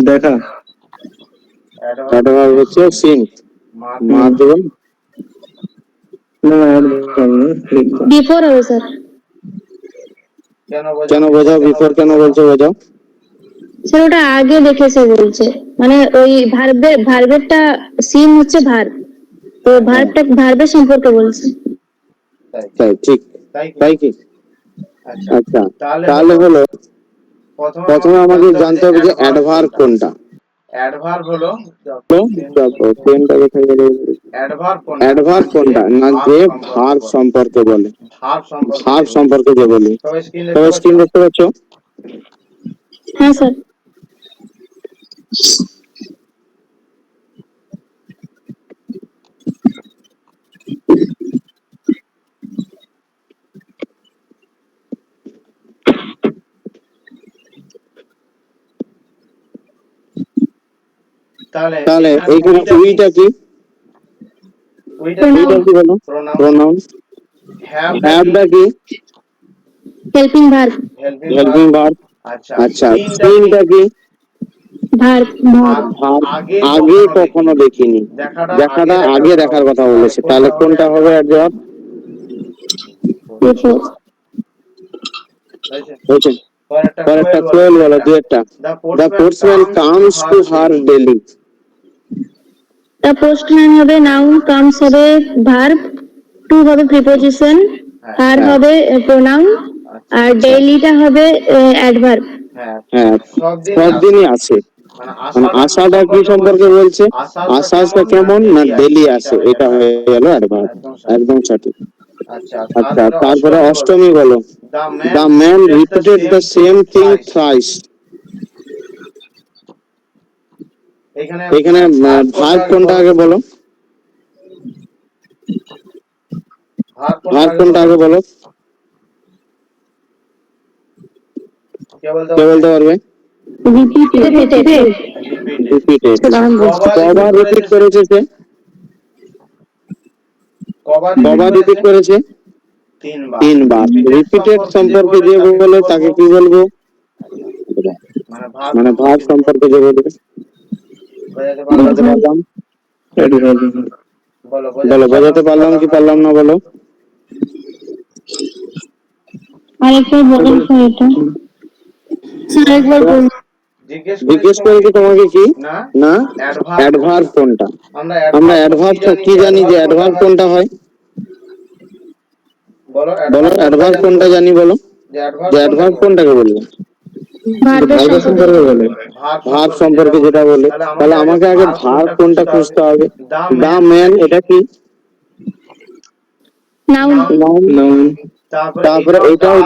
দেখা। অ্যাডভার্ব হচ্ছে সিন। মাধ্যম না বিফোর হবে স্যার। কেন বোঝাও? বিফোর কেন বলছো বোঝাও? স্যার ওটা আগে দেখেছে বলছে, মানে ওই ভার্বেরটা সিন হচ্ছে ভার্ব, তো ভার্বের সম্পর্কে বলছে। তাই ঠিক, তাই কি? আচ্ছা, তাহলে হলো প্রথমে আমাকে জানতে হবে যে অ্যাডভার্ব কোনটা। অ্যাডভার্ব কোনটা না, যে ভার্ব সম্পর্কে বলে, ভার্ব সম্পর্কে যে বলি। তবে স্ক্রিন দেখতে পাচ্ছ? হ্যাঁ স্যার। তাহলে এইখানে উইটা কি? উইটা কি বলো? প্রোনাউন। হ্যাভটা কি? Helping verb. Helping verb. আচ্ছা, সিনটা কি? ভার্ব। ভার্ব আগে কখনো দেখিনি, দেখাটা আগে দেখার কথা বলেছে, তাহলে কোনটা হবে অ্যাডভার্ব? বিফোর। হয়েছে। পরেরটা কোয়েল বলো, দুই একটা। The postman comes to her daily. The postman হবে নাউন, কামস হবে ভার্ব, টু হবে প্রিপোজিশন, আর হবে প্রোনাউন, আর ডেইলিটা হবে অ্যাডভার্ব। হ্যাঁ, সব দিনই আছে, মানে আশাটা কি সম্পর্কে বলছে? আশাটা কেমন না ডেইলি আসে, এটা হয়ে গেল অ্যাডভার্ব। একদম সঠিক। আচ্ছা, তারপরে অষ্টমী বলো। The man repeated the same thing thrice. এখানে ভার্ব কোনটা আগে বলো? ভার্ব কোনটা আগে বলো? কে বলতে পারবে? রিপিটেড। কবার রিপিট করেছে সে? কবার রিপিট করেছে? 3 বার। রিপিটেড সম্পর্কে যে বলে তাকে কি বলবো? মানে ভার্ব সম্পর্কে যে বলবে। বোঝাতে পারলাম? বলো, বোঝাতে পারলাম কি পারলাম না বলো? আরেকবার বলুন স্যার এটা। স্যার একবার বলুন। জিজ্ঞেস করেছি তোমাকে কি না অ্যাডভার্ব কোনটা। আমরা অ্যাডভার্ব কি জানি যে অ্যাডভার্ব কোনটা হয়? বলো অ্যাডভার্ব কোনটা জানি বলো, যে অ্যাডভার্ব কোনটাকে বলবো? ভার্বের সম্পর্কে বলে ভার্ব সম্পর্কে যেটা বলে, তাহলে আমাকে আগে ভার্ব কোনটা খুঁজতে হবে। দা ম্যান এটা কি? নাউন। নাউন। তারপরে এটাও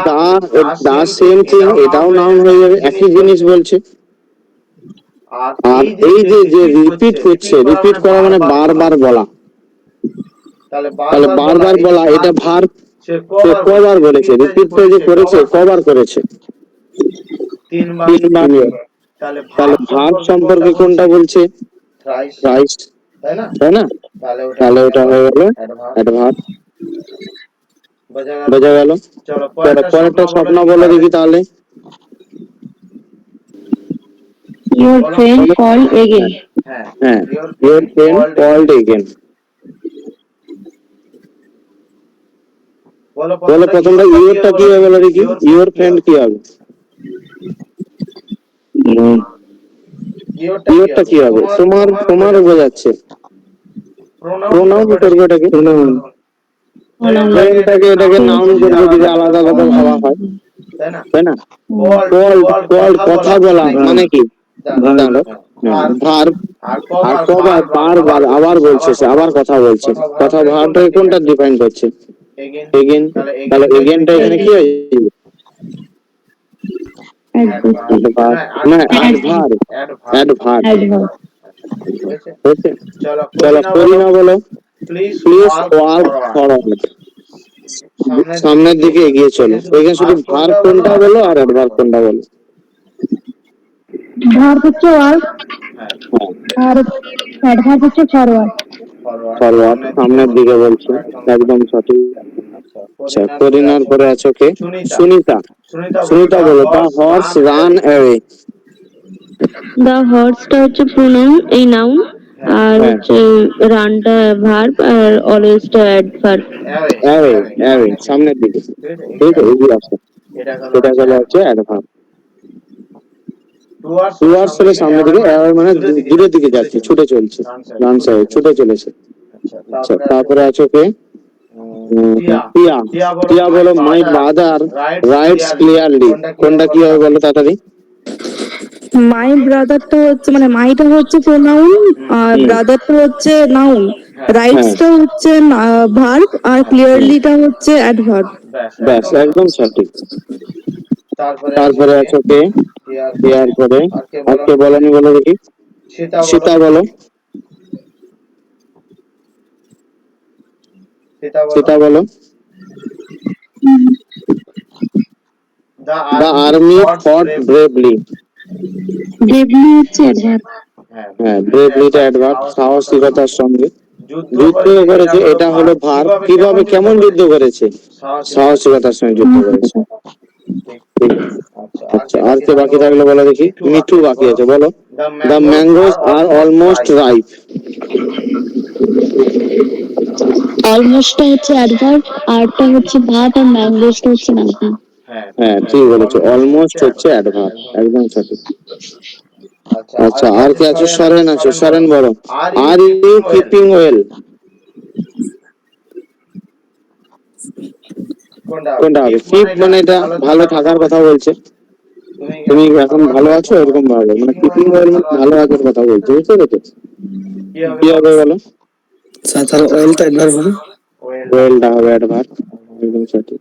দা সেম থিং, এটাও নাউন হয়ে যাবে, একই জিনিস বলছে। আর এই যে যে রিপিট হচ্ছে, রিপিট করা মানে বারবার বলা, তাহলে বারবার বলা এটা ভার্ব। সে কবার বলেছে, রিপিটটা যে করেছে কবার করেছে? 3 বার। তাহলে ভার্ব সম্পর্কে কোনটা বলছে? থ্রাইস, তাই না? তাহলে ওটা হয়ে গেল অ্যাডভার্ব। বোঝা গেল? পরেরটা স্বপ্ন বলে দেখি তাহলে। Your friend called again. হ্যাঁ, your friend called again। বলো প্রথমটা ইউরটা কি হবে বলো দেখি, ইউর ফ্রেন্ড কি হবে? ইউরটা কি হবে? তোমার বোঝাচ্ছে। প্রোনাউন করবে এটাকে, ফ্রেন্ডটাকে এটাকে নাউন করবে যদি আলাদা আলাদা ভাবা হয়, তাই না? কল কথা বলা মানে কি? ভার্ব। আর কবার বারবার আবার বলছে সে, আবার কথা বলছে, কথা ভার্বটাকে কোনটা ডিফাইন করছে? এগেন। তাহলে এগেনটা এখানে কি হয়ে যাবে? না অ্যাডভার্ব। অ্যাডভার্ব। চলো করিনা বলো, প্লিজ ওয়ার্ক ফরওয়ার্ড। সামনের দিকে এগিয়ে চলো। এখানে শুধু ভার্ব কোনটা বলো আর অ্যাডভার্ব কোনটা বলো? ভার্ব হচ্ছে ওয়ার্ক, আর অ্যাডভার্ব হচ্ছে ফরওয়ার্ড। ফরওয়ার্ড সামনের দিকে বলছো, একদম সঠিক। আচ্ছা, করিনার পরে আছো কে? সুনিতা। সুনিতা বলো, দা হর্স রান অ্যাওয়ে। দা হর্সটা হচ্ছে প্রোনাউন, এই নাউন, আর হ্যাঁ। হচ্ছে রানটা ভার্ব, আর অলওয়েজটা অ্যাডভার্ব। অ্যাওয়ে, অ্যাওয়ে সামনের দিকে, ঠিক আছে, এগিয়ে আসো। এটা গেল হচ্ছে অ্যাডভার্ব। টুয়ার্ডস হলে সামনের দিকে, অ্যাওয়ে মানে দূরের দিকে যাচ্ছে, ছুটে চলছে, ডান সাইড ছুটে চলেছে। আচ্ছা, তারপরে আছে কে? টিয়া। টিয়া বলো মাই ব্রাদার রাইটস ক্লিয়ারলি, কোনটা কি হবে বলো তাড়াতাড়ি। মাই ব্রাদারটা হচ্ছে মানে মাইটা হচ্ছে প্রোনাউন, আর ব্রাদারটা হচ্ছে নাউন, রাইটসটা হচ্ছে ভার্ব, আর ক্লিয়ারলিটা হচ্ছে অ্যাডভার্ব। ব্যাস একদম সঠিক। তারপরে আছে কে? টিয়ার পরে আর কে বলেনি বলো দেখি? সীতা বলো। সীতা বলো। দ্য আর্মি ফট ব্রেভলি। ব্রেভলি হচ্ছে অ্যাডভার্ব। হ্যাঁ, ব্রেভলিটা অ্যাডভার্ব, সাহসিকতার সঙ্গে যুদ্ধ করেছে, এটা হলো ভার্ব। কিভাবে, কেমন যুদ্ধ করেছে? সাহসিকতার সঙ্গে যুদ্ধ করেছে। ঠিক। আচ্ছা, আর কে বাকি থাকলে বলো দেখি? মিঠু বাকি আছে, বলো। The mangoes are almost ripe. অলমোস্টটা হচ্ছে অ্যাডভার্ব, আরটা হচ্ছে ভার্ব, আর ম্যাঙ্গোসটা হচ্ছে নাউন। হ্যাঁ, ঠিক বলেছো, অলমোস্ট হচ্ছে অ্যাডভার্ব, একদম সঠিক। আচ্ছা, আর কে আছে? সরেন আছে, সরেন বলো। Are you keeping well. কোনটা হবে? কিপ মানে এটা ভালো থাকার কথা বলছে, তুমি এখন ভালো আছো এরকম ভাবে, মানে কিপিং ওয়েল মানে ভালো থাকার কথা বলছে, বুঝতে পেরেছো? কি হবে বলো? স্যার তাহলে ওয়েলটা অ্যাডভার্ব হবে। ওয়েলটা হবে অ্যাডভার্ব, একদম সঠিক।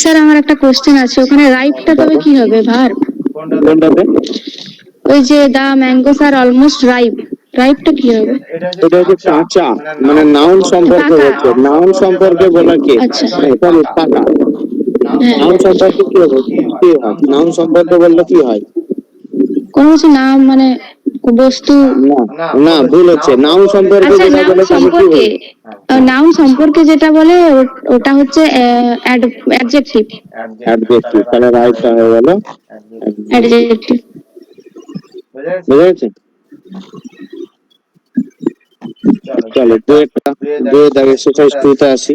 স্যার আমার একটা কোশ্চেন আছে, ওখানে রাইপটা তবে কি হবে? ভার্ব? কোনটাতে? ওই যে দা ম্যাঙ্গোস আর অলমোস্ট রাইপ, রাইপটা কি হবে? এটা হচ্ছে কাঁচা, মানে নাউন সম্পর্কে বলছে, নাউন সম্পর্কে বলা কে? আচ্ছা। সরি, পাকা। হ্যাঁ, নাউন সম্পর্কে কি হবে? কি হয়? নাউন সম্পর্কে বললে কি হয়? কোনো কিছু নাম মানে বস্তু। না, না, ভুল হচ্ছে। নাউন সম্পর্কে আচ্ছা, যেটা নাউন বলে তাকে কি সম্পর্কে, বলে? নাউন সম্পর্কে যেটা বলে ওটা হচ্ছে অ্যাডজেক্টিভ। অ্যাডজেক্টিভ, তাহলে রাইটটা হয়ে গেল অ্যাডজেক্টিভ। বুঝা গেছে? চলো দুয়ের দাগ এক্সারসাইজ 2 তে আসি।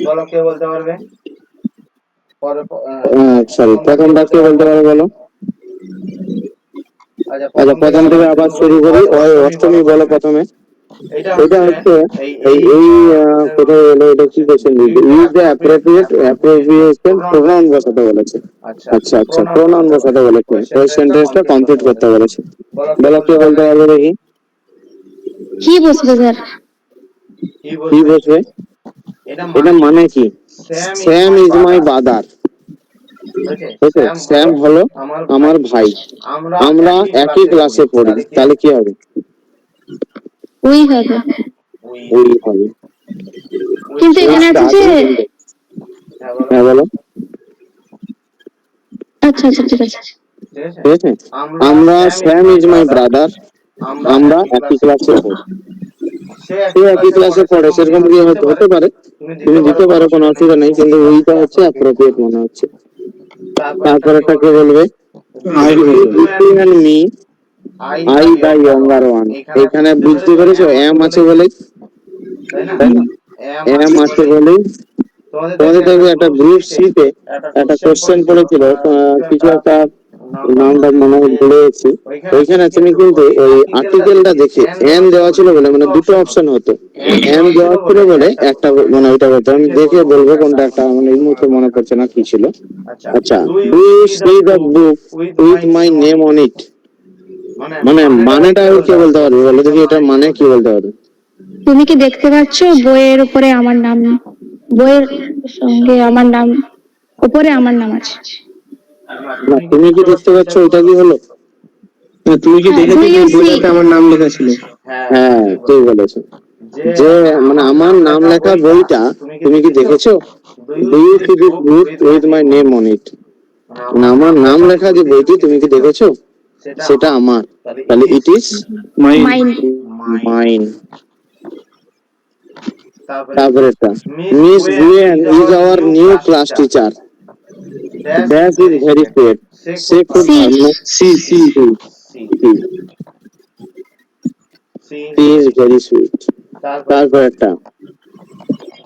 বলো, কে বলতে পারবে? সরি, প্রথমটা কে বলতে পারবে বলো? আচ্ছা, প্রথম থেকে আবার শুরু করি। ওই অষ্টমী বলো প্রথমে। এটা হচ্ছে এই কোথায় এলো, এটা কি কোশ্চেন দিয়েছে? ইউজ দ্য অ্যাপ্রোপ্রিয়েশন প্রোনাউন বসাতে বলেছে। আচ্ছা, আচ্ছা, প্রোনাউন বসাতে বলেছে, ওই সেন্টেন্সটা কমপ্লিট করতে বলেছে। বলো, কে বলতে পারবে দেখি? কি বসবে স্যার? কি বসবে? এটা মানে কি? Sam is my brother. Okay, Sam হলো আমার ভাই, আমরা একই ক্লাসে পড়ি, তাহলে কি হবে? ওই হবে। ওই হবে। কিন্তু এখানে আছে যে, হ্যাঁ বলো। আচ্ছা আচ্ছা, ঠিক আছে। ঠিক আছে, আমরা স্যাম ইজ মাই ব্রাদার, আমরা একই ক্লাসে পড়ি। সে একই ক্লাসে পড়ে, সেরকম কি হতে পারে, তুমি দিতে পারো, কোনো অসুবিধা নেই, কিন্তু ওইটা হচ্ছে অ্যাপ্রোপ্রিয়েট মনে হচ্ছে। তারপরে একটা কে বলবে? Me I the younger one. এখানে বুঝতে পেরেছো, এম আছে বলেই, তাই না? এম আছে বলেই তোমাদের দেখবে একটা গ্রুপ সি তে একটা কোশ্চেন পড়েছিল, কিছু একটা নামটা মনে হয় ভুলে গেছি। ওইখানে তুমি কিন্তু ওই আর্টিকেলটা দেখে এম দেওয়া ছিল বলে, মানে দুটো অপশন হতো, এম দেওয়া ছিল বলে একটা, মানে ওইটা বলতে আমি দেখে বলবো কোনটা একটা, মানে এই মুহূর্তে মনে পড়ছে না কি ছিল। আচ্ছা, do you see the book with my name on it, মানে মানেটা কে বলতে পারবে বলো দেখি, এটা মানে কি বলতে পারবে? তুমি কি দেখতে পাচ্ছ বইয়ের উপরে আমার নাম, বইয়ের সঙ্গে আমার নাম, উপরে আমার নাম আছে। না, তুমি কি দেখতে পাচ্ছ, ওইটা কি হলো? তুমি কি হ্যাঁ, দেখেছো do যে you see? বইটাতে আমার নাম লেখা ছিল? হ্যাঁ, ঠিক বলেছো। যে মানে আমার নাম লেখা বইটা তুমি কি দেখেছো? Do you see this book with my name on it? মানে আমার নাম লেখা যে বইটি তুমি কি দেখেছো? সেটা আমার। তাহলে ইট ইজ মাইন। মাইন। তারপরে একটা, Miss Gwen is our new class teacher. Dash is very sweet. সে খুব সি। ভালো। She she she is very sweet. তারপর একটা,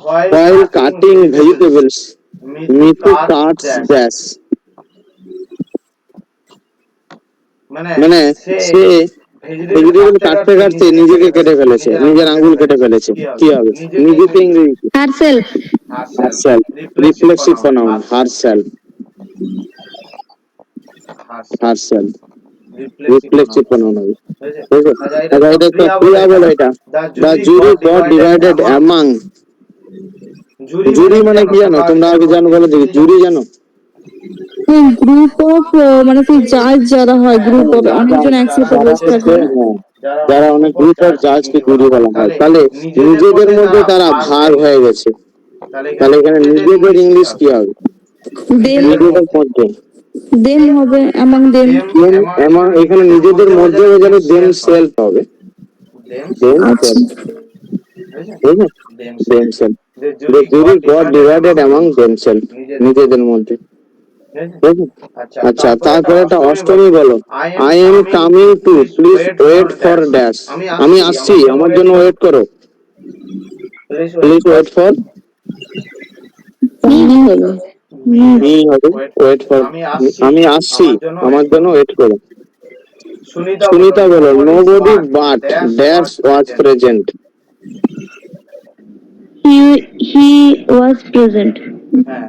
while cutting vegetables Mitu cuts dash. মানে সে ভেজিটেবল কাটতে কাটতে নিজেকে কেটে ফেলেছে, নিজের আঙ্গুল কেটে ফেলেছে। কি হবে? নিজেকে ইংরেজি herself. Herself. Reflexive pronoun herself. Herself reflexive pronoun হবে। ঠিক আছে? আচ্ছা, এটা একটা ক্রিয়া বলো। এটা দা জুরি গট ডিভাইডেড অ্যামাং। জুরি মানে কি জানো তোমরা? আগে জানো বলো দেখি, জুরি জানো? গ্রুপ অফ মানে সেই জাজ যারা হয়, গ্রুপ অফ অনেকজন একসাথে বসে থাকে। যারা অনেক গ্রুপ অফ জাজকে জুরি বলা হয়। তাহলে নিজেদের মধ্যে তারা ভাগ হয়ে গেছে। তাহলে এখানে নিজেদের ইংলিশ কি হবে? দেম। নিজেদের মধ্যে দেম হবে অ্যামাং দেম। এখানে নিজেদের মধ্যে যাবে দেম সেলফ হবে। দেম আচ্ছা। সেলফ। ঠিক আছে? Them self. The jury got divided among themselves. নিজেদের মধ্যে। ঠিক আছে? আচ্ছা, তারপরে একটা অষ্টমী বলো। I am coming to, please wait for dash. আমি আসছি, আমার জন্য ওয়েট করো। প্লিজ ওয়েট ফর মি হবে। মি হবে। ওয়েট ফর আমি আসছি, আমার জন্য ওয়েট করো। সুনিতা বলো, nobody but dash was present. He was present.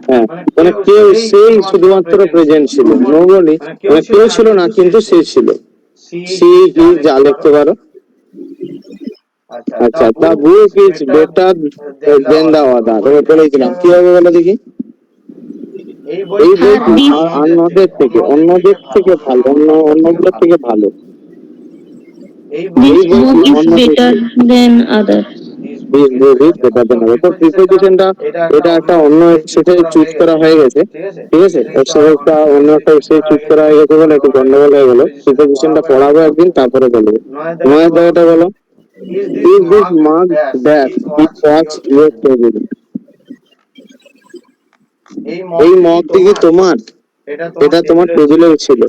হ্যাঁ, মানে কেউ, সেই শুধুমাত্র প্রেজেন্ট ছিল। নোবডি মানে কেউ ছিল না, কিন্তু সে ছিল। সি হি যা লিখতে পারো। আচ্ছা, দা বুক ইজ বেটার দেন দা আদার। ওই বলেছিলাম, কি হবে বলো দেখি? এই বইটি অন্যদের থেকে ভালো, অন্যগুলোর থেকে ভালো। দিস এই বুক বইটি ইজ অন্যদের better than other. This book is better than other. তো প্রিপোজিশনটা এটা একটা অন্য সেটা চুজ করা হয়ে গেছে। ঠিক আছে? এর সাথে একটা অন্য একটা এসে চুজ করা হয়ে গেছে বলে একটু গন্ডগোল হয়ে গেল। প্রিপোজিশনটা পড়াবো একদিন, তারপরে বলবো। নয়ের জায়গাটা বলো। Is this mark dash it was your table. এই মগটি কি তোমার? এটা তোমার টেবিলে ছিল।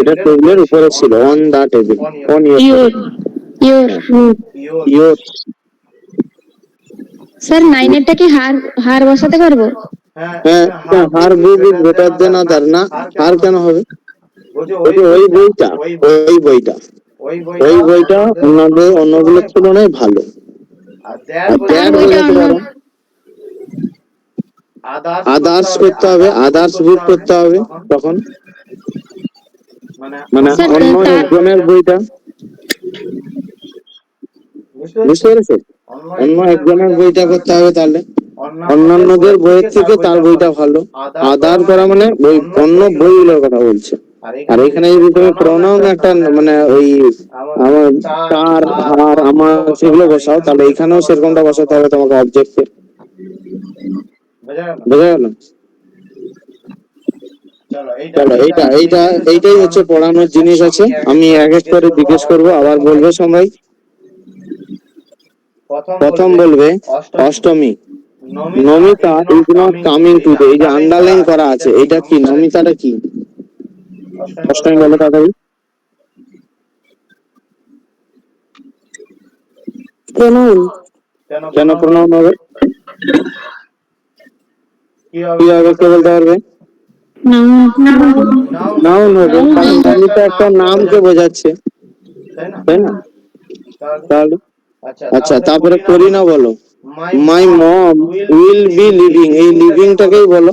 এটা টেবিলের উপরে ছিল। On the table. On your. Your. Your. Sir নাইনেরটা কি হার হার বসাতে পারবো? হ্যাঁ, হার বুক ইজ বেটার দেন আদার না। হার কেন হবে? ওই বইটা, ওই বইটা অন্যগুলোর তুলনায় ভালো। আর দ্যাট বোঝাতে পারো। আদার্স করতে হবে, আদার্স বুক করতে হবে তখন। মানে স্যার, অন্য তার- একজনের বইটা। বুঝতে পেরেছো? অন্য একজনের বইটা করতে হবে। তাহলে অন্যান্যদের বইয়ের থেকে তার বইটা ভালো। আদার করা মানে বই, অন্য বইগুলোর কথা বলছে। আর এখানে যদি তুমি প্রোনাউন একটা মানে ওই আমার, তার, হার, আমার সেগুলো বসাও, তাহলে এখানেও সেরকমটা বসাতে হবে তোমাকে অবজেক্টে। বোঝা গেল? চলো, এইটাই হচ্ছে পড়ানোর জিনিস আছে। আমি এক এক করে জিজ্ঞেস করবো, আবার বলবে সবাই। প্রথম বলবে Ashtami. Namita is not coming today. এই যে আন্ডারলাইন করা আছে, এটা কি? নমিতাটা কি? অষ্টমী বলো তাড়াতাড়ি। প্রনাউন। কেন প্রণাম হবে? কি হবে কে বলতে পারবে? নাউন হবে, কারণ নমিতা একটা নামকে বোঝাচ্ছে, তাই না? তাহলে আচ্ছা, তারপরে করিনা বলো। মাই মম উইল বি লিভিং। এই লিভিংটাকেই বলো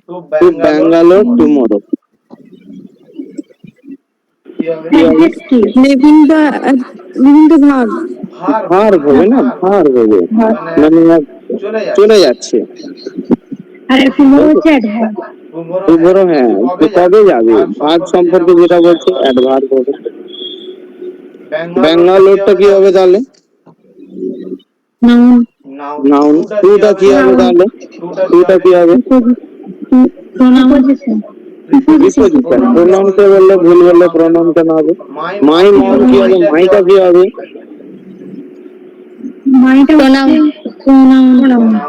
টু ব্যাঙ্গালোর টুমরো। কি হবে? লিভিংটা লিভিংটা ভাগ। ভার হবে না, ভার হবে মানে চলে যাচ্ছে। আর এখন হচ্ছে অ্যাডভার্ব। টুমরো, হ্যাঁ, তো কবে যাবে? ভার্ব সম্পর্কে যেটা বলছে অ্যাডভার্ব হবে। ব্যাঙ্গালোরটা কি হবে তাহলে? Noun noun. টুটা কি হবে তাহলে? টুটা কি হবে? Pronoun preposition. প্রোনাউন কে বললে ভুল বললে প্রোনাউন কেন হবে? মাই মম কি হবে? মাইটা কি হবে? প্রোনাউন প্রোনাউন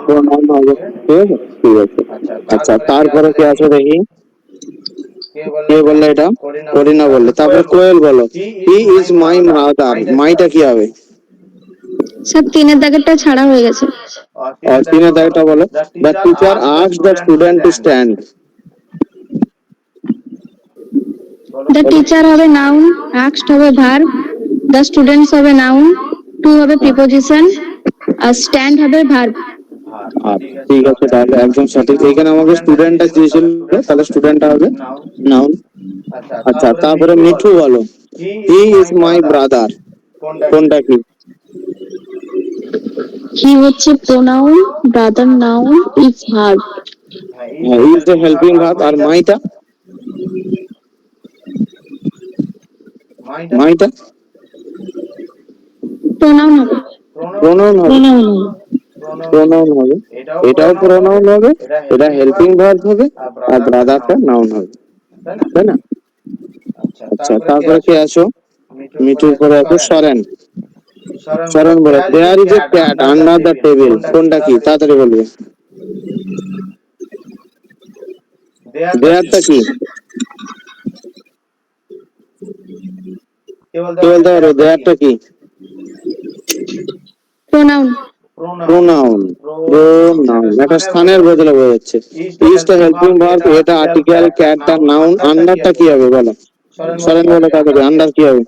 প্রোনাউন হবে। ঠিক আছে, ঠিক আছে। আচ্ছা, তারপরে কি আছে দেখি? কে বললে এটা? করিনা বললে। তারপরে কোয়েল বলো। He is my mother. মাইটা কি হবে? সব তিনের দাগেরটা ছাড়া হয়ে গেছে। আর তিনের দাগটা বলো। The teacher asked the student to stand. The teacher হবে নাউন, আস্কড হবে ভার্ব, দ্য স্টুডেন্টস হবে নাউন, টু হবে প্রিপোজিশন, আর স্ট্যান্ড হবে ভার্ব। ঠিক আছে, তাহলে একদম সঠিক। এখানে আমাকে স্টুডেন্টটা দিয়েছিল, তাহলে স্টুডেন্টটা হবে নাউন। আচ্ছা, তারপরে মিঠু বলো। He is my brother. কোনটা কি? হি হচ্ছে pronoun, brother noun, is verb. Is the helping verb. আর মাইটা? মাইটা প্রোনাউন হবে। প্রোনাউন হবে। প্রোনাউন হবে। প্রোনাউন হবে। এটাও প্রোনাউন হবে, এটা হেল্পিং ভার্ব হবে, আর ব্রাদারটা নাউন হবে, তাই না? আচ্ছা, তারপরে কে আছো? মিঠুর পরে আছো সরেন। সরেন বলে there is a cat under the table. কোনটা কি? তাড়াতাড়ি বলবে। দেয়ারটা কি? কে বলতে পারবে দেয়ারটা কি? Pronoun pronoun. প্রোনাউন একটা স্থানের বদলে বোঝাচ্ছে। ইজটা হেল্পিং ভার্ব, এটা আর্টিকেল, ক্যাটটা নাউন, আন্ডারটা কি হবে বলো? সরেন বলে তাড়াতাড়ি আন্ডার কি হবে?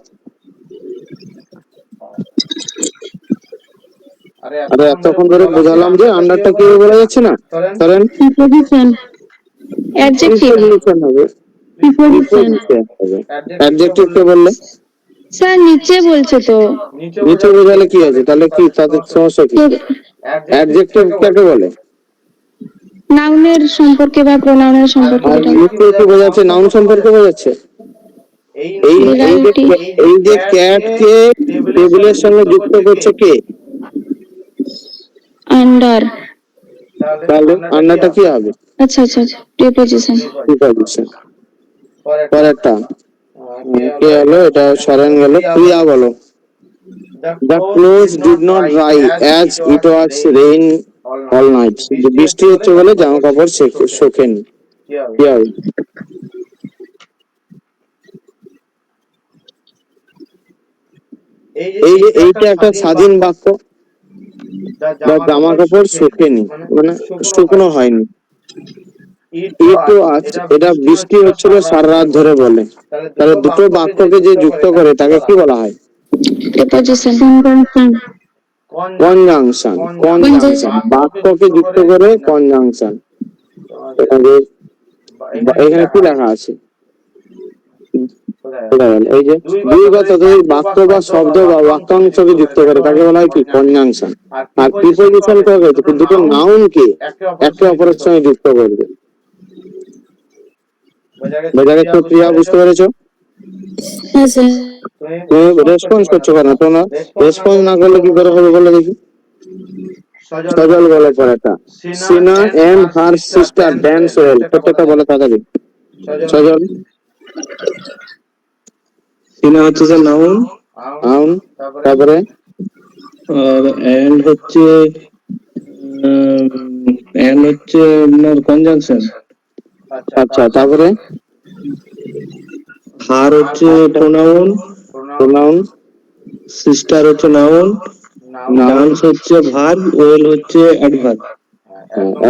আরে এতক্ষণ ধরে বোঝালাম যে আন্ডারটা কি হবে বলা যাচ্ছে না। সরেন। প্রিপোজিশন অ্যাডজেক্টিভ প্রিপোজিশন হবে। প্রিপোজিশন প্রিপোজিশন হবে। অ্যাডজেক্টিভ কে বললে? স্যার নিচে বলছে তো। নিচে বোঝালে কি আছে তাহলে? কি তাদের সমস্যা কি? অ্যাডজেক্টিভ কাকে বলে? নাউনের সম্পর্কে বা প্রোনাউনের সম্পর্কে আর বোঝায়। নিচে কি বোঝাচ্ছে? নাউন সম্পর্কে বোঝাচ্ছে। এই এই যে এই যে ক্যাট কে টেবিলের সঙ্গে যুক্ত করছে কে? আন্ডার। তাহলে আন্ডারটা কি হবে? আচ্ছা আচ্ছা প্রিপোজিশন। প্রিপোজিশন। পরেরটা কে হলো? এটা সরেন গেল। প্রিয়া বলো। The clothes did not dry as it was rain all night. যে বৃষ্টি হচ্ছে বলে জামা কাপড় শোকেনি। কি হবে? এই যে এইটা একটা স্বাধীন বাক্য। বা জামা কাপড় শোকেনি মানে শুকনো হয়নি। একটু এটা বৃষ্টি হচ্ছিল সারা রাত ধরে বলে। তাহলে দুটো বাক্যকে যে যুক্ত করে তাকে কি বলা হয়? Preposition conjunction. কনজাংশন বাক্যকে যুক্ত করে কনজাংশন। এখানে কি লেখা আছে? এই যে দুই বা ততোধিক বাক্য বা শব্দ বা বাক্যাংশকে যুক্ত করে তাকে বলা হয় কি? কনজাংশন। আর প্রিপোজিশন কে হবে দুটো নাউনকে একে অপরের সঙ্গে যুক্ত করবে। বোঝা গেছে? প্রিয়া বুঝতে পেরেছো? হ্যাঁ স্যার। তুমি রেসপন্স করছো কেন? তোমরা রেসপন্স না করলে কি করে হবে বলে দেখি। সজল বলে পরেটা। Sina and her sister dance well. প্রত্যেকটা বলে তাড়াতাড়ি। সজল। সিনা হচ্ছে যে নাউন, নাউন। তারপরে আর এন্ড হচ্ছে কনজাংশন। আচ্ছা, তারপরে হার হচ্ছে প্রোনাউন, প্রোনাউন। সিস্টার হচ্ছে নাউন, নাউন। ডান্স হচ্ছে ভার্ব, ওয়েল হচ্ছে অ্যাডভার্ব।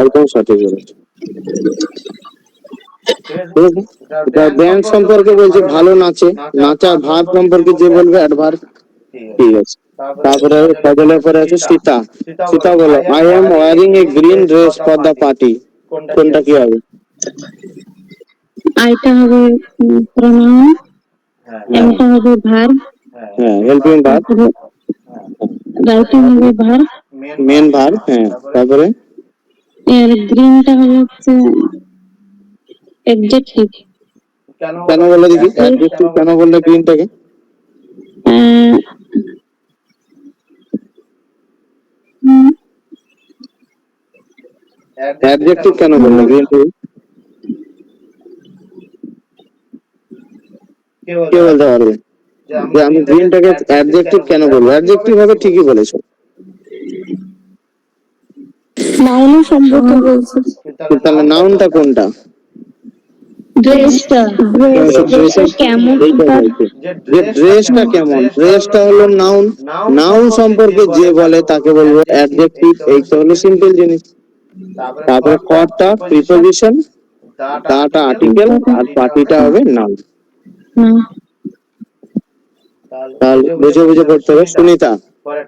একদম সঠিক বলেছো। এটা ড্যান্স সম্পর্কে বলছে, ভালো নাচে। নাচা ভার্ব সম্পর্কে যে বলবে অ্যাডভার্ব। ঠিক আছে। তারপরে সজলের পরে আছে সীতা। সীতা বলো। I M wearing a green dress for the party. কোনটা কি হবে? আইটা হবে প্রোনাউন, এমটা হবে ভার্ব, হ্যাঁ, হেল্পিং ভার্ব। রাইটিং হবে ভার্ব, মেন ভার্ব। হ্যাঁ, তারপরে এর গ্রিনটা হচ্ছে অ্যাডজেক্টিভ। কেন বলে দেখি? অ্যাডজেক্টিভ কেন বললে গ্রিনটাকে? আহ, অ্যাডজেক্টিভ কেন বললে গ্রিন টি? কে কে বলতে বলতে পারবে যে আমি গ্রিনটাকে অ্যাডজেক্টিভ কেন বলবো? অ্যাডজেক্টিভ হবে, ঠিকই বলেছো। নাউনের সম্পর্কে বলছে। তাহলে নাউনটা কোনটা? ড্রেসটা ড্রেসটা কেমন এইটা তার বলছে যে ড্রেসটা কেমন। ড্রেসটা হলো নাউন। নাউন সম্পর্কে যে বলে তাকে বলবো অ্যাডজেক্টিভ। এইটা হলো সিম্পল জিনিস। তারপরে কর্তা প্রিপোজিশন, দাটা আর্টিকেল, আর পার্টিটা হবে নাউন। তাহলে বুঝে বুঝে পড়তে হবে। সুনিতা,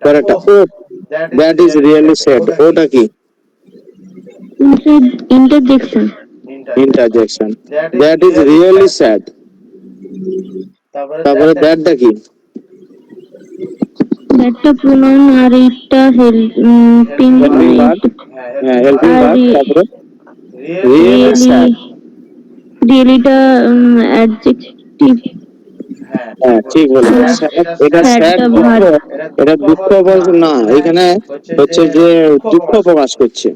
পরেরটা ও, দ্যাট ইজ রিয়েলি স্যাড। ওটা কি? Interjection. Interjection. That is really sad. তারপরে দ্যাটটা কি? একটা প্রোনাউন আর এইটা হেল্পিং হেল্পিং ভার্ব। হ্যাঁ, হেল্পিং আর ভার্ব। তারপরে রিয়েলি স্যাড। রিয়েলিটা অ্যাডজেক্টিভ। হ্যাঁ, ঠিক বলেছো। এটা স্যাড স্যাডটা দুঃখ। ভার্ব। এটা দুঃখ বলছে না, এখানে হচ্ছে যে দুঃখ প্রকাশ করছে।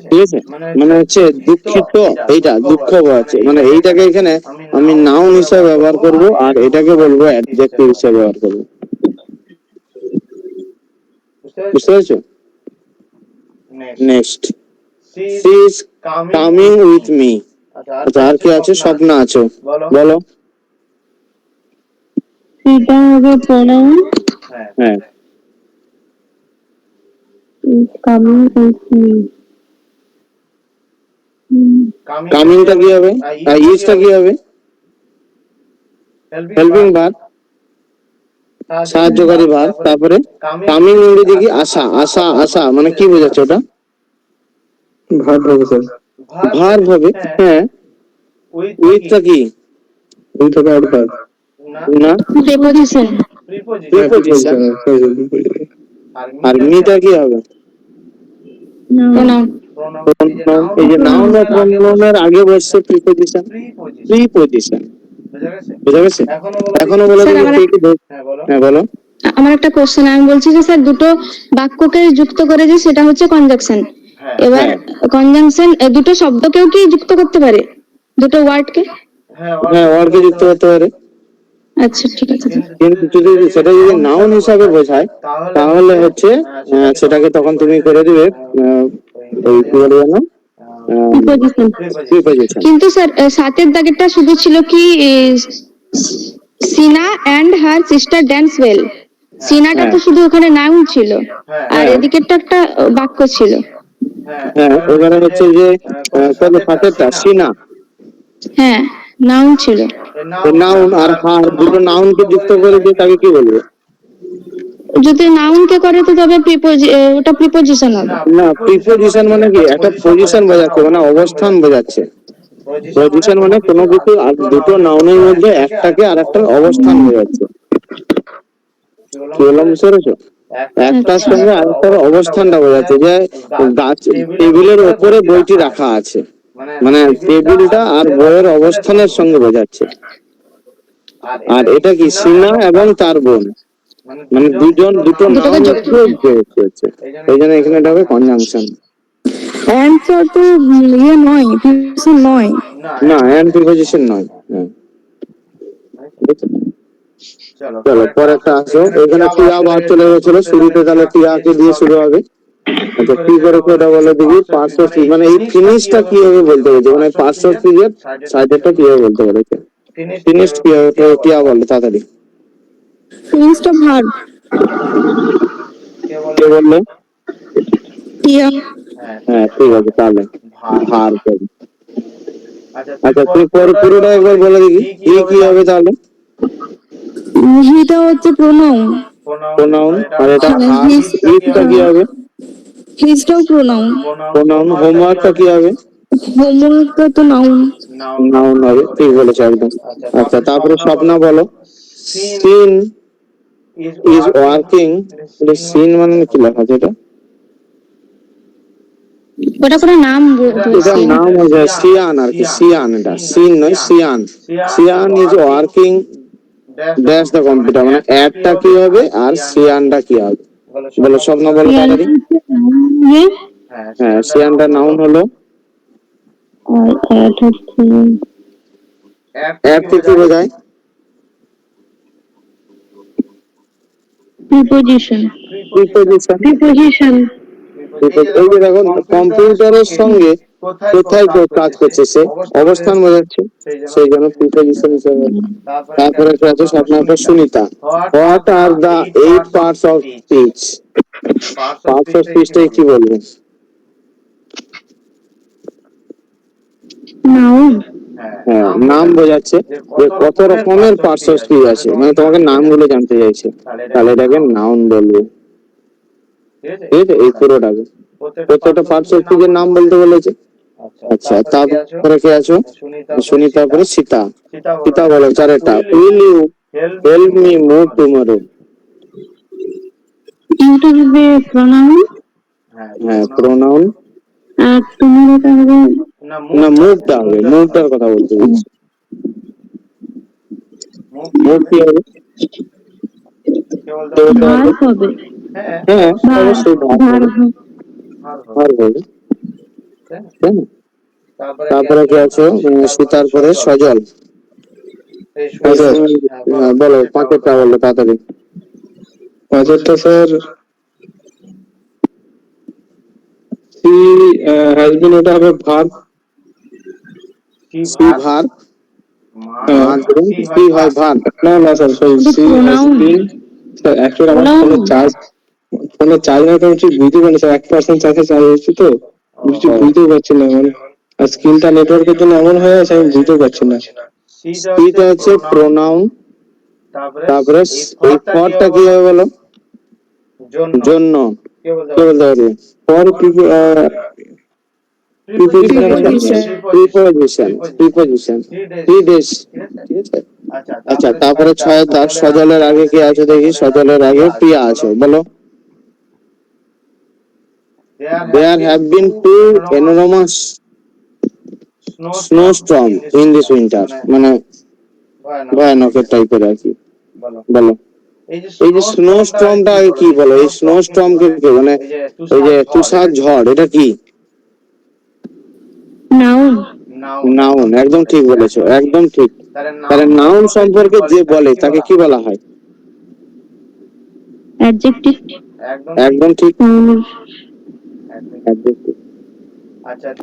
ঠিক আছে, মানে হচ্ছে দুঃখিত। এইটা দুঃখ বোঝাচ্ছে, মানে এইটাকে এখানে আমি নাউন হিসেবে ব্যবহার করব, আর এটাকে বলবো অ্যাডজেক্টিভ হিসেবে ব্যবহার করবো। বুঝতে পেরেছো? Next, she is coming with me. আচ্ছা, আর কি আছে? স্বপ্না আছো, বলো। এটা হবে প্রোনাউন হ্যাঁ, কামিং উইথ মি। কামিংটা কি হবে? আর ইজটা কি হবে? হেল্পিং ভার্ব, সাহায্যকারী ভার্ব। তারপরে কামিং ইংরেজি কি? আসা। আসা, আসা মানে কি বোঝাচ্ছে ওটা? ভার্ব হবে স্যার। ভার্ব হবে। হ্যাঁ, উইথটা কি? উইথ হবে অ্যাডভার্ব। না, প্রিপোজিশন। প্রিপোজিশন। আর মিটা কি হবে? প্রোনাউন। প্রোনাউন। এই যে নাউন ও প্রোনাউনের আগে বসছে প্রিপোজিশন। প্রিপোজিশন, বুঝা গেছে? এখনো বলে স্যার, দিই আমার একটু। হ্যাঁ, বলো। আমার একটা কোশ্চেন, আমি বলছি যে স্যার দুটো বাক্যকে যুক্ত করে যে সেটা হচ্ছে কনজাংশন। এবার কনজাংশন দুটো শব্দকেও কি যুক্ত করতে পারে, দুটো ওয়ার্ডকে? হ্যাঁ, ওয়ার্ডকে যুক্ত করতে পারে। আচ্ছা, ঠিক আছে। কিন্তু যদি সেটা যদি নাউন হিসাবে বোঝায় তাহলে হচ্ছে সেটাকে তখন তুমি করে দিবে ওই কি বলে জানো, প্রিপোজিশন। প্রিপোজিশন। কিন্তু স্যার সাতের দাগেরটা শুধু ছিল কি Sina and her sister dance well. সিনাটা তো শুধু ওখানে নাউন ছিল, আর এদিকেরটা একটা বাক্য ছিল। হ্যাঁ, এবারে হচ্ছে যে কত সাতেরটা সিনা হ্যাঁ, নাউন ছিল। নাউন, আর হার দুটো নাউনকে যুক্ত করে দিয়ে তাকে কি বলবে? যদি নাউনকে করে তো তবে ওটা প্রিপোজিশন হবে। না, প্রিপোজিশন মানে কি? একটা পজিশন বোঝাচ্ছে, মানে অবস্থান বোঝাচ্ছে। পজিশন মানে কোনো কিছু আর দুটো নাউনের মধ্যে একটাকে আর একটার অবস্থান বোঝাচ্ছে। কি বললাম, বুঝতে পেরেছো? একটার সঙ্গে আরেকটার অবস্থানটা বোঝাচ্ছে, যে গাছ টেবিলের ওপরে বইটি রাখা আছে, মানে টেবিলটা আর বইয়ের অবস্থানের সঙ্গে বোঝাচ্ছে। আর এটা কি? সিনা এবং তার বোন, মানে দুটো নাউন হচ্ছে। এই জন্য এখানে এটা হবে কনজাংশন। অ্যান্সার তো ইয়ে নয়, প্রিপোজিশন নয়। না, অ্যান্ড প্রিপোজিশন নয়। হ্যাঁ, চলো পরেরটা আসো। এখানে টিয়া ভার্ব চলে গেছিল শুরুতে, তাহলে টিয়াকে দিয়ে শুরু হবে। আচ্ছা, কি করেছে এটা বলে দেখি। পার্টস অফ স্পিচ, মানে এই ফিনিশটা কিভাবে বলতে পেরেছে, মানে পার্টস অফ স্পিচের সাইডেরটা কিভাবে বলতে পেরেছে। ফিনিশড কিভাবে? টিয়া বলে তাড়াতাড়ি। Finished verb. কে বললো? টিয়া। হ্যাঁ, ঠিক আছে, তাহলে ভার্ব। আচ্ছা, তুই পুরোটা একবার বলে দেখি কি হবে তাহলে। হিটা হচ্ছে প্রোনাউন। প্রোনাউন। আর এটা ভার্ব। ইজটা কি হবে? হিজটাও প্রোনাউন। প্রোনাউন। হোমওয়ার্কটা কি হবে? হোমওয়ার্কটা তো নাউন। নাউন হবে, ঠিক বলেছো একদম। আচ্ছা, তারপরে স্বপ্না বলো। Scene is working. সিন মানে কি লেখা আছে এটা? ওটা কোনো নাম এটা নাম হচ্ছে সিয়ান আর কি। সিয়ান, এটা সিন নয়, Sean. Sean is working dash the computer মানে অ্যাডটা কি হবে আর সিয়ানটা কি হবে? বলো স্বপ্ন বলো তাড়াতাড়ি। হ্যাঁ সিয়ানটা নাউন হলো, আর অ্যাড হচ্ছে অ্যাডকে কি বোঝায়? প্রিপোজিশন। প্রিপোজিশন। প্রিপোজিশন এই যে দেখো কম্পিউটারের সঙ্গে কোথায় কাজ করছে সে, অবস্থান বোঝাচ্ছে, সেই জন্য প্রিপোজিশন হিসেবে। তারপরে কি আছে স্বপ্নের পর Sunita, what are the 8 parts of speech? Parts of স্পিচটা কি বলবে? নাউন। হ্যাঁ নাম বোঝাচ্ছে যে কত রকমের পার্টস অফ স্পিচ আছে, মানে তোমাকে নামগুলো জানতে চাইছে, তাহলে এটাকে নাউন বলবে। ঠিক আছে, এই পুরোটাকে প্রত্যেকটা পার্টস অফ স্পিচের নাম বলতে বলেছে। আচ্ছা তারপরে কি আছো? সুনিতার পরে সীতা। সীতা বলো চারটা, will you help me move tomorrow? ইউটা হবে প্রোনাউন হ্যাঁ প্রোনাউন। আর টুমোরোটা হবে না মুভটা হবে, মুভটার কথা বলতে বলছি। মুভ কি হবে? ভার্ব হবে। হ্যাঁ অবশ্যই ভার্ব হবে, ভার্ব ভার্ব হবে। তাই না? তারপরে কি আছো? সীতার পরে সজল। হ্যাঁ বলো পাঁচেরটা বলো তাড়াতাড়ি। পাঁচেরটা স্যার সি হ্যাজ বিন, ওটা হবে ভার্ব। সি ভার্ব, সি হয় ভার্ব। না না sir sorry, she has been. Sir actually আমার ফোনে চার্জ না, আমি ঠিক বুঝতে পারি স্যার, 1% চার্জে চার্জ হচ্ছে তো কিছু বুঝতেও পারছি না মানে, আর স্ক্রিনটা নেটওয়ার্কের জন্য এমন হয়ে আছে আমি বুঝতেও পারছি না। সিটা হচ্ছে প্রোনাউন। তারপরে এই ফরটা কি হবে বলো? জন্য। কে বলতে পারবে? For preposition, preposition. 3 ডেজ। ঠিক আছে। আচ্ছা তারপরে 6 তার সজলের আগে কি আছে দেখি? সজলের আগে প্রিয়া আছে, বলো। There have been 2 enormous snowstorm in this winter, মানে ভয়ানক টাইপের আর কি। বলো এই যে স্নোস্টর্মটা কি বলো? এই স্নোস্টর্মকে কি মানে এই যে তুষার ঝড়, এটা কি? নাউন। নাউন, একদম ঠিক বলেছো, একদম ঠিক। তাহলে নাউন সম্পর্কে যে বলে তাকে কি বলা হয়? অ্যাডজেক্টিভ। একদম ঠিক। Adjective।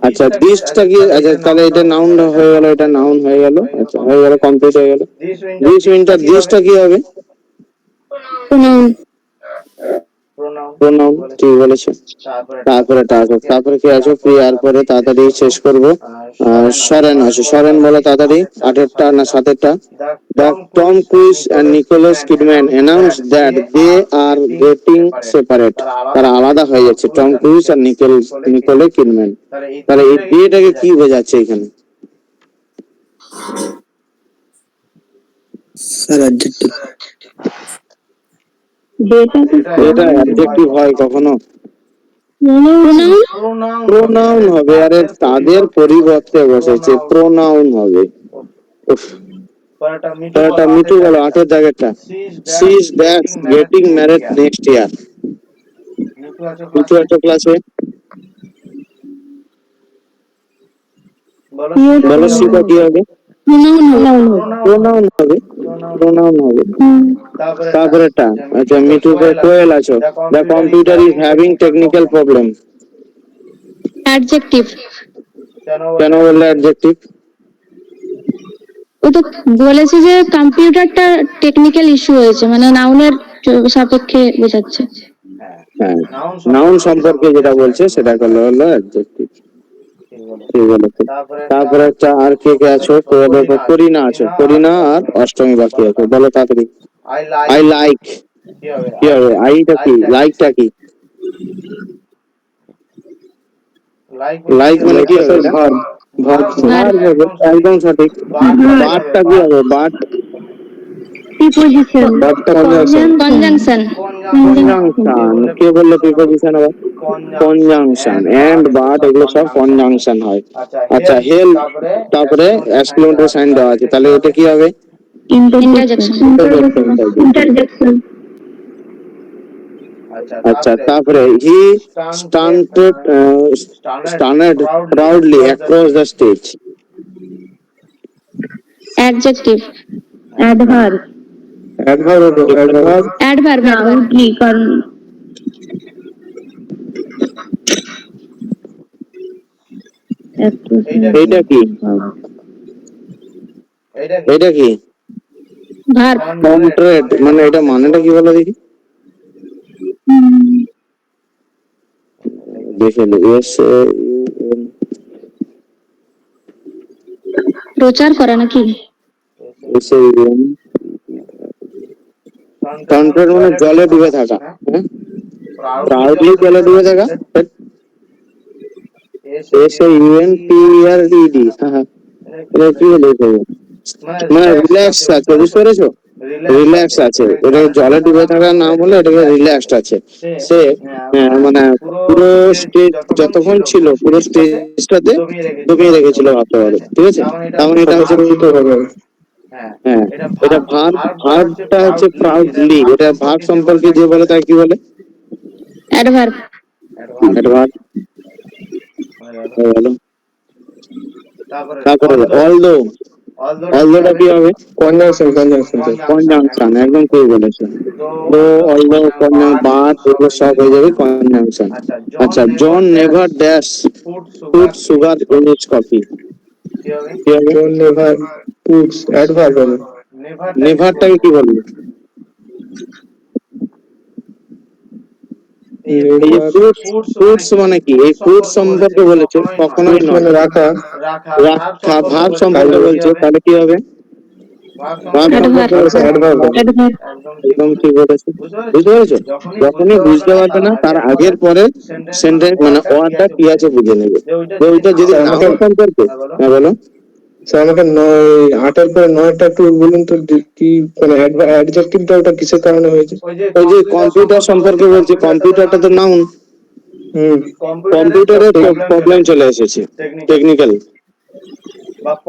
আচ্ছা দিসটা কি? আচ্ছা তাহলে এটা নাউন হয়ে গেল, এটা নাউন হয়ে গেল। আচ্ছা হয়ে গেল, কমপ্লিট হয়ে গেল। দিস উইন্টার, দিসটা কি হবে? প্রোনাউন। প্রোনাউন, ঠিক বলেছো। তারপরে কি আছে? প্রিয়ার পরে তাড়াতাড়ি শেষ করবো। সরেন আছে, সরেন বলো তাড়াতাড়ি। 8এরটা না 7এরটা? The Tom Cruise and Nicolas Kidman announced that they are getting separate. তারা আলাদা হয়ে যাচ্ছে, টম ক্রুজ আর নিকোলে কিডম্যান। তাহলে এই ডেটাকে কি বোঝাচ্ছে এখানে? Sir adjective. এটা অ্যাডজেক্টিভ হয় কখনো? প্রোনাউন হবে, আরে তাদের পরিবর্তে বসেছে, প্রোনাউন হবে। এটা মিঠু বলো 8এর দাগেরটা। She is getting married next year. Mithu একটা ক্লাসে বলো সিটা কি হবে? প্রোনাউন হবে, প্রোনাউন হবে। তারপরেটা আচ্ছা মিঠুকে কোয়েল আছো। The computer is having technical problem. Adjective. কেন বললে অ্যাডজেক্টিভ? ও তো বলেছে যে কম্পিউটারটা টেকনিক্যাল ইস্যু হয়েছে, মানে নাউনের সাপেক্ষে বোঝাচ্ছে। হ্যাঁ নাউন সম্পর্কে যেটা বলছে সেটা হলো অ্যাডজেক্টিভ। ঠিক বলেছে। তারপরে একটা আর কে কে আছো? করিনা আছো, করিনা আর অষ্টমী বাকি আছে, বলো তাড়াতাড়ি। আই লাইক কি হবে? আইটা কি? লাইকটা কি? লাইক মানে কি হবে? ভার্ব হবে, একদম সঠিক। বাটটা কি হবে? But preposition. কনজাংশন। কে বললো প্রিপোজিশন আবার? কনজাংশন। এন্ড বাট এগুলো সব কনজাংশন হয়। আচ্ছা হেল্প, তারপরে এক্সক্লেমেটরি সাইন দেওয়া আছে, তাহলে এটা কি হবে? Interjection. Interjection. আচ্ছা, তারপরে he stunted proudly across the stage. Adjective. adverb adverb Adverb. Proudly. কারণ এইটা কি এটা কি verb. কন্ট্রেট মানে এটা মানেটা কি বলো দেখি দেখে এস প্রচার করা নাকি? এস কন্ট্রেট মানে জলে ডুবে থাকা হ্যাঁ প্রাউডলি জলে ডুবে থাকা S UN P R E D হ্যাঁ এটা কি বলে মানে রিল্যাক্স আছে বুঝতে পেরেছো রিল্যাক্স আছে এটা জলে ডুবে থাকার নাম হলো এটাকে রিল্যাক্সড আছে সে মানে পুরো স্টেজ যতক্ষণ ছিল পুরো স্টেজটাতে ডুবিয়ে রেখেছিল ভাবতে পারো ঠিক আছে তার মানে এটা হচ্ছে হ্যাঁ এটা ভার্বটা হচ্ছে প্রাউডলি এটা ভার্ব সম্পর্কে যে বলে তাকে কি বলে Adverb. অ্যাডভার্ব বলো তারপরে অলদোটা কি হবে কনজাংশন কনজাংশন একদম ঠিক বলেছো তো অলদো বাট এগুলো সব হয়ে যাবে কনজাংশন আচ্ছা John never dash put sugar in his coffee কি হবে জন নেভার পুটস অ্যাডভার্ব হবে নেভারটাকে কি বলবো এই যে ফুডস মানে কি এই ফুড সম্পর্কে বলেছে কখনোই নয় মানে রাখা রাখা ভাব সম্পর্কে বলছে তাহলে কি হবে ভাব সম্পর্কে বলছে অ্যাডভার্ব Adverb. একদম ঠিক বলেছে বুঝতে পেরেছো যখনই বুঝতে পারবে না তার আগের পরে সেন্টেন্স মানে ওয়ার্ডটা কি আছে বুঝে নেবে তো ওইটা যদি নাউন সম্পর্কে হ্যাঁ বলো স্যার আমাকে 8-এর পরে 9টা একটু বলুন তো কি মানে অ্যাডজেক্টিভটা ওটা কিসের কারণে হয়েছে? ওই যে কম্পিউটার সম্পর্কে বলছি কম্পিউটারটা তো নাউন কম্পিউটারের প্রবলেম চলে এসেছে টেকনিক্যাল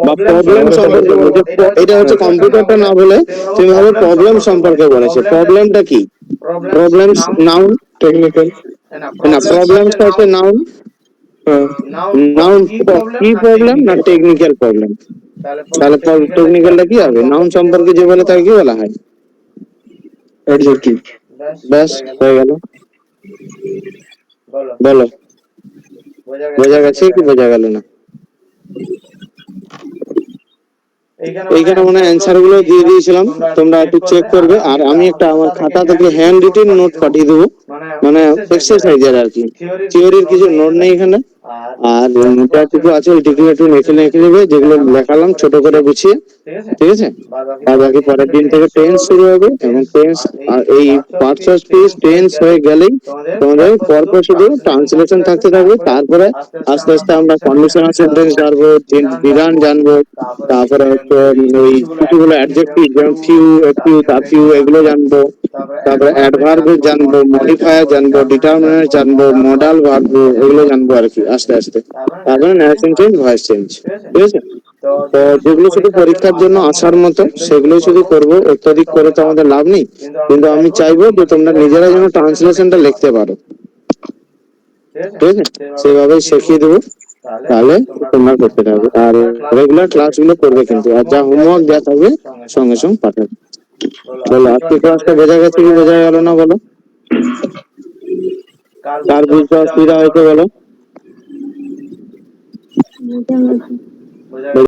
বা প্রবলেম সম্পর্কে বলছে এটা হচ্ছে কম্পিউটারটা না বলে তুমি ভাবে প্রবলেম সম্পর্কে বলেছে প্রবলেমটা কি প্রবলেমস নাউন টেকনিক্যাল না প্রবলেমসটা হচ্ছে নাউন নাউন কি প্রবলেম না টেকনিক্যাল প্রবলেম তাহলে টেকনিক্যালটা কি হবে নাউন সম্পর্কে যে বলে তাকে কি বলা হয় অ্যাডজেক্টিভ ব্যাস হয়ে গেল বলো বোঝা গেছে কি বোঝা গেল না এইখানে মনে অ্যান্সার গুলো দিয়ে দিয়েছিলাম তোমরা একটু চেক করবে আর আমি একটা আমার খাতা থেকে হ্যান্ড রিটেন নোট পাঠিয়ে দেবো মানে এক্সারসাইজের আর কি থিওরির কিছু নোট নেই এখানে আর যেটুকু আছে ওইটুকু একটু লিখে নেবে যেগুলো লেখালাম ছোট করে গুছিয়ে ঠিক আছে আর বাকি পরের দিন থেকে টেন্স শুরু হবে এবং টেন্স এই পার্টস অফ স্পিচ টেন্স হয়ে গেলেই তোমাদের পরপর শুধু ট্রান্সলেশন থাকতে থাকবে তারপরে আস্তে আস্তে আমরা কন্ডিশনাল সেন্টেন্স জানবো বিধান জানবো তারপরে হচ্ছে ওই কিছুগুলো অ্যাডজেক্টিভ যেমন ফিউ এগুলো জানবো তারপরে অ্যাডভার্ব জানবো মডিফায়ার জানবো ডিটারমিনার জানবো মডাল ভার্ব এগুলো জানবো আর কি আস্তে আস্তে তারপরে ন্যারেশন চেঞ্জ ভয়েস চেঞ্জ ঠিক আছে তো যেগুলো শুধু পরীক্ষার জন্য আসার মতো সেগুলো শুধু করবো অত্যধিক করে তো আমাদের লাভ নেই কিন্তু আমি চাইবো যে তোমরা নিজেরা যেন ট্রান্সলেশনটা লিখতে পারো ঠিক আছে সেভাবে শিখিয়ে দেবো তাহলে তোমরা করতে থাকবে আর রেগুলার ক্লাসগুলো করবে কিন্তু আর যা হোমওয়ার্ক দেওয়া থাকবে সঙ্গে সঙ্গে পাঠাবে বলো আজকে ক্লাসটা বোঝা গেছে কি বোঝা গেল না বলো কার বুঝতে অসুবিধা হয়েছে বলো